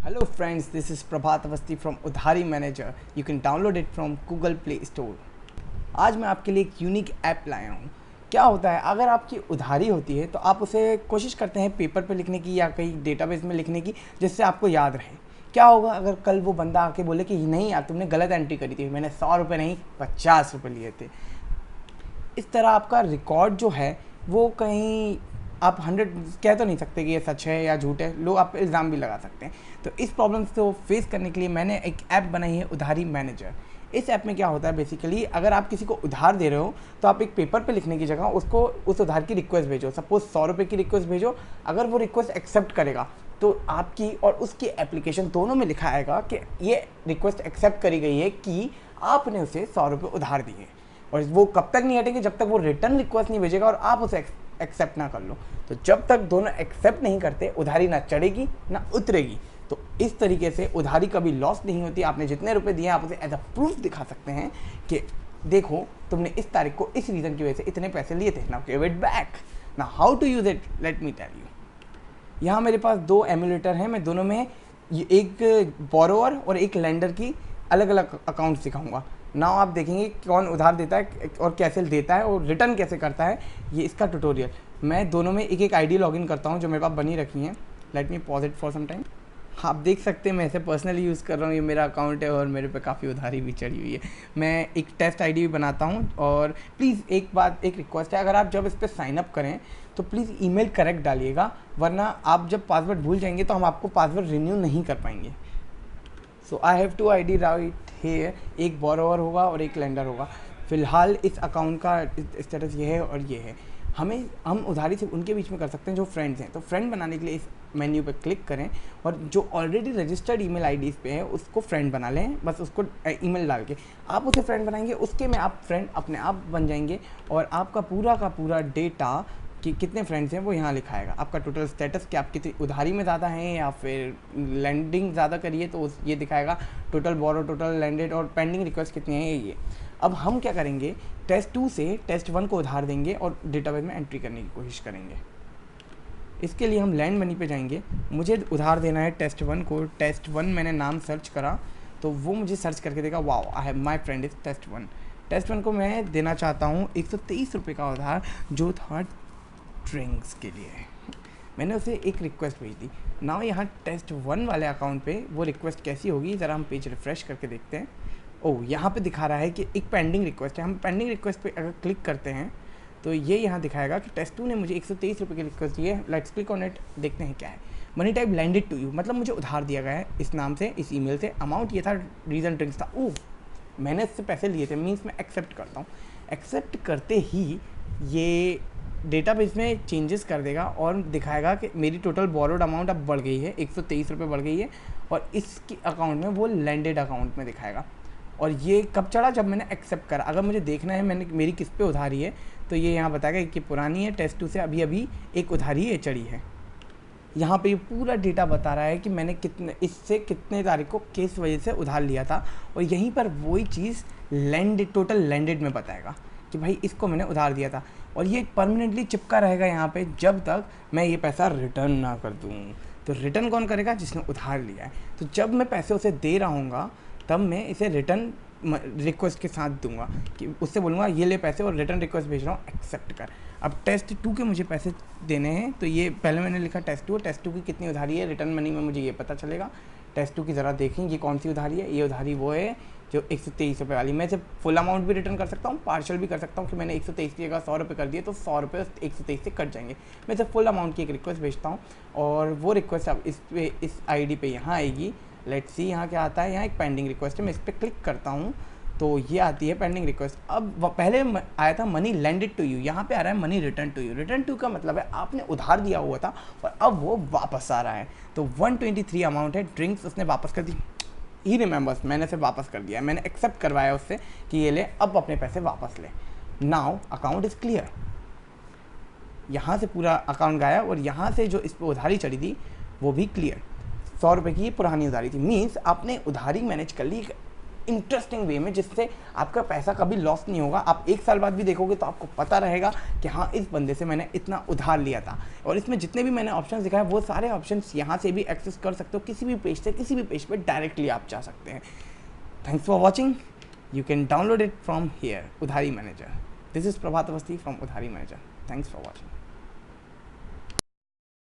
Hello friends, this is Prabhat Avasti from Udhari Manager. You can download it from Google Play Store. आज मैं आपके लिए एक unique app लाया हूँ। क्या होता है, अगर आपकी उधारी होती है तो आप उसे कोशिश करते हैं पेपर पे लिखने की या कहीं डेटाबेस में लिखने की, जिससे आपको याद रहे। क्या होगा अगर कल वो बंदा आके बोले कि नहीं यार, तुमने गलत एंट्री करी थी, मैंने 100 रुपये नहीं 50 रुपये लिए थे। इस तरह आपका रिकॉर्ड जो है वो कहीं आप 100 कह तो नहीं सकते कि ये सच है या झूठ है, लोग आप पे इल्ज़ाम भी लगा सकते हैं। तो इस प्रॉब्लम को फेस करने के लिए मैंने एक ऐप बनाई है, उधारी मैनेजर। इस ऐप में क्या होता है, बेसिकली अगर आप किसी को उधार दे रहे हो तो आप एक पेपर पे लिखने की जगह उसको उस उधार की रिक्वेस्ट भेजो। सपोज 100 रुपये की रिक्वेस्ट भेजो। अगर वो रिक्वेस्ट एक्सेप्ट करेगा तो आपकी और उसकी एप्लीकेशन दोनों में लिखा आएगा कि ये रिक्वेस्ट एक्सेप्ट करी गई है कि आपने उसे 100 रुपये उधार दिए। और वो कब तक नहीं हटेंगे, जब तक वो रिटर्न रिक्वेस्ट नहीं भेजेगा और आप उसे एक्सेप्ट ना कर लो। तो जब तक दोनों एक्सेप्ट नहीं करते, उधारी ना चढ़ेगी ना उतरेगी। तो इस तरीके से उधारी कभी लॉस नहीं होती। आपने जितने रुपए दिए आप उसे एज अ प्रूफ दिखा सकते हैं कि देखो तुमने इस तारीख को इस रीज़न की वजह से इतने पैसे लिए थे, now give it back. Now how to use it, let me tell you. यहाँ मेरे पास 2 एमुलेटर हैं, मैं दोनों में एक बोरोवर और एक लेंडर की अलग अलग अकाउंट दिखाऊंगा। नाउ आप देखेंगे कौन उधार देता है और कैसे देता है और रिटर्न कैसे करता है, ये इसका ट्यूटोरियल। मैं दोनों में एक एक आईडी लॉगिन करता हूँ जो मेरे पास बनी रखी हैं। Let me pause it for some time. आप देख सकते हैं मैं इसे पर्सनली यूज़ कर रहा हूँ, ये मेरा अकाउंट है और मेरे पे काफ़ी उधारी भी चढ़ी हुई है। मैं एक टेस्ट आईडी भी बनाता हूँ। और प्लीज़ एक रिक्वेस्ट है, अगर आप जब इस पर साइन अप करें तो प्लीज़ ईमेल करेक्ट डालिएगा, वरना आप जब पासवर्ड भूल जाएंगे तो हम आपको पासवर्ड रिन्यू नहीं कर पाएंगे। So I have 2 ID right here, एक बोरोवर होगा और एक लेंडर होगा। फ़िलहाल इस अकाउंट का स्टेटस ये है और ये है। हम उधारी सिर्फ उनके बीच में कर सकते हैं जो फ्रेंड्स हैं। तो फ्रेंड बनाने के लिए इस मेन्यू पे क्लिक करें और जो ऑलरेडी रजिस्टर्ड ईमेल आईडीज़ पे है उसको फ्रेंड बना लें। बस उसको ईमेल डाल के आप उसे फ्रेंड बनाएंगे, उसके में आप फ्रेंड अपने आप बन जाएंगे और आपका पूरा का पूरा डेटा कि कितने फ्रेंड्स हैं वो यहाँ लिखाएगा। आपका टोटल स्टेटस कि आप कितनी उधारी में ज़्यादा हैं या फिर लैंडिंग ज़्यादा करिए तो ये दिखाएगा। टोटल बोरो, टोटल लैंडेड और पेंडिंग रिक्वेस्ट कितनी हैं ये। अब हम क्या करेंगे, टेस्ट 2 से टेस्ट 1 को उधार देंगे और डेटाबेस में एंट्री करने की कोशिश करेंगे। इसके लिए हम लैंड मनी पे जाएंगे। मुझे उधार देना है टेस्ट 1 को। टेस्ट 1 मैंने नाम सर्च करा तो वो मुझे सर्च करके देगा wow I have my friend is test 1। Test 1 को मैं देना चाहता हूँ 123 रुपये का उधार, जो था ड्रिंक्स के लिए। मैंने उसे एक रिक्वेस्ट भेज दी। नाउ यहाँ टेस्ट 1 वाले अकाउंट पे वो रिक्वेस्ट कैसी होगी, ज़रा हम पेज रिफ़्रेश करके देखते हैं। ओह, यहाँ पे दिखा रहा है कि एक पेंडिंग रिक्वेस्ट है। हम पेंडिंग रिक्वेस्ट पे अगर क्लिक करते हैं तो ये यहाँ दिखाएगा कि टेस्ट 2 ने मुझे 123 रुपये की रिक्वेस्ट दी है। लेट्स क्लिक ऑन इट, देखते हैं क्या है। Money type landed to you, मतलब मुझे उधार दिया गया है इस नाम से, इस ईमेल से। अमाउंट ये था, रीज़न ड्रिंक्स था। ओह, मैंने इससे पैसे लिए थे, मीन्स मैं एक्सेप्ट करता हूँ। एक्सेप्ट करते ही ये डेटाबेस में चेंजेस कर देगा और दिखाएगा कि मेरी टोटल बोरोड अमाउंट अब बढ़ गई है, 123 रुपये बढ़ गई है और इसके अकाउंट में वो लैंडेड अकाउंट में दिखाएगा। और ये कब चढ़ा, जब मैंने एक्सेप्ट करा। अगर मुझे देखना है मेरी किस पे उधारी है तो ये यहाँ बताएगा कि पुरानी है, टेस्ट 2 से अभी एक उधारी है चढ़ी है। यहाँ पे ये पूरा डेटा बता रहा है कि मैंने इससे कितने तारीख को किस वजह से उधार लिया था। और यहीं पर वही चीज़ लैंडेड, टोटल लैंडेड में बताएगा कि भाई इसको मैंने उधार दिया था। और ये परमानेंटली चिपका रहेगा यहाँ पे जब तक मैं ये पैसा रिटर्न ना कर दूँ। तो रिटर्न कौन करेगा, जिसने उधार लिया है। तो जब मैं पैसे उसे दे रहा हूँगा तब मैं इसे रिटर्न रिक्वेस्ट के साथ दूंगा कि उससे बोलूँगा ये ले पैसे और रिटर्न रिक्वेस्ट भेज रहा हूँ, एक्सेप्ट कर। अब टेस्ट 2 के मुझे पैसे देने हैं तो ये पहले मैंने लिखा टेस्ट 2, टेस्ट 2 की कितनी उधारी है रिटर्न मनी में मुझे ये पता चलेगा। टेस्ट 2 की ज़रा देखें ये कौन सी उधारी है। ये उधारी वो है जो 123 रुपये वाली। मैं इसे फुल अमाउंट भी रिटर्न कर सकता हूँ, पार्शल भी कर सकता हूँ कि मैंने 123 की जगह 100 रुपये कर दिए तो 100 रुपये 123 से कट जाएंगे। मैं इसे फुल अमाउंट की एक रिक्वेस्ट भेजता हूँ और वो रिक्वेस्ट अब इस आईडी पे यहाँ आएगी। लेट्स सी यहाँ क्या आता है। यहाँ एक पेंडिंग रिक्वेस्ट है, मैं इस पर क्लिक करता हूँ तो ये आती है पेंडिंग रिक्वेस्ट। अब पहले आया था मनी लैंडेड टू यू, यहाँ पे आ रहा है money return to you. Return to का मतलब है आपने उधार दिया हुआ था और अब वो वापस आ रहा है। तो 123 अमाउंट है, ड्रिंक्स उसने वापस कर दी। ही रिमेंबर्स, मैंने से वापस कर दिया, मैंने एक्सेप्ट करवाया उससे कि ये ले, अब अपने पैसे वापस ले। Now account is clear. यहाँ से पूरा अकाउंट गाया और यहाँ से जो इस पर उधारी चढ़ी थी वो भी क्लियर। 100 रुपये की ये पुरानी उधारी थी। मीन्स आपने उधारी मैनेज कर ली इंटरेस्टिंग वे में, जिससे आपका पैसा कभी लॉस नहीं होगा। आप 1 साल बाद भी देखोगे तो आपको पता रहेगा कि हाँ, इस बंदे से मैंने इतना उधार लिया था। और इसमें जितने भी मैंने ऑप्शंस दिखाए वो सारे ऑप्शंस यहाँ से भी एक्सेस कर सकते हो, किसी भी पेज से किसी भी पेज पे डायरेक्टली आप जा सकते हैं। Thanks for watching. You can download it from here, Udhari Manager. This is Prabhat Avasthi from Udhari Manager. Thanks for watching.